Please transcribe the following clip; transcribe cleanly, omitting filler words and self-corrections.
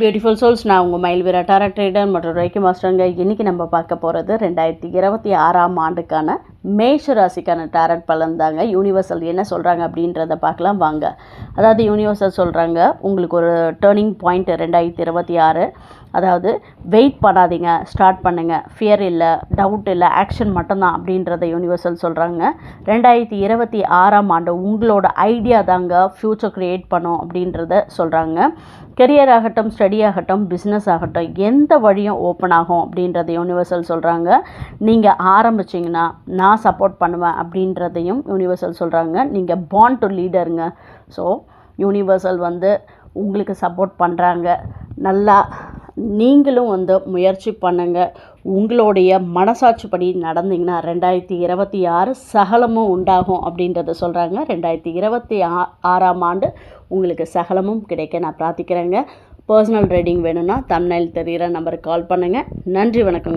Beautiful souls, நான் உங்கள் மயில்வீரா டாரா trader மற்றும் ரைக்கி மாஸ்டருங்க. இன்றைக்கி நம்ம பார்க்க போகிறது 2026ஆம் ஆண்டுக்கான மேஷ ராசிக்கான டாரட் பலன் தாங்க. யூனிவர்சல் என்ன சொல்கிறாங்க அப்படின்றத பார்க்கலாம் வாங்க. அதாவது யூனிவர்சல் சொல்கிறாங்க, உங்களுக்கு ஒரு டேர்னிங் பாயிண்ட் 2026. அதாவது வெயிட் பண்ணாதீங்க, ஸ்டார்ட் பண்ணுங்கள், ஃபியர் இல்லை, டவுட் இல்லை, ஆக்ஷன் மட்டும்தான் அப்படின்றத யூனிவர்சல் சொல்கிறாங்க. 2026ஆம் ஆண்டு உங்களோட ஐடியா தாங்க ஃப்யூச்சர் க்ரியேட் பண்ணும் அப்படின்றத சொல்கிறாங்க. கெரியர் ஆகட்டும், ஸ்டடி ஆகட்டும், பிஸ்னஸ் ஆகட்டும், எந்த வழியும் ஓப்பன் ஆகும் அப்படின்றத யூனிவர்சல் சொல்கிறாங்க. நீங்கள் ஆரம்பிச்சிங்கன்னா நான் சப்போர்ட் பண்ணுவேன் அப்படின்றதையும் யூனிவர்சல் சொல்கிறாங்க. நீங்கள் பார்ன் டு லீடருங்க. ஸோ யூனிவர்சல் உங்களுக்கு சப்போர்ட் பண்ணுறாங்க. நல்லா நீங்களும் முயற்சி பண்ணுங்கள். உங்களுடைய மனசாட்சிப்படி நடந்தீங்கன்னா 2026 சகலமும் உண்டாகும் அப்படின்றத சொல்கிறாங்க. 2026ஆம் ஆண்டு உங்களுக்கு சகலமும் கிடைக்க நான் பிரார்த்திக்கிறேங்க. பர்சனல் ரீடிங் வேணும்னா தம்ப்நெயில் தெரிகிற நம்பருக்கு கால் பண்ணுங்கள். நன்றி, வணக்கங்க.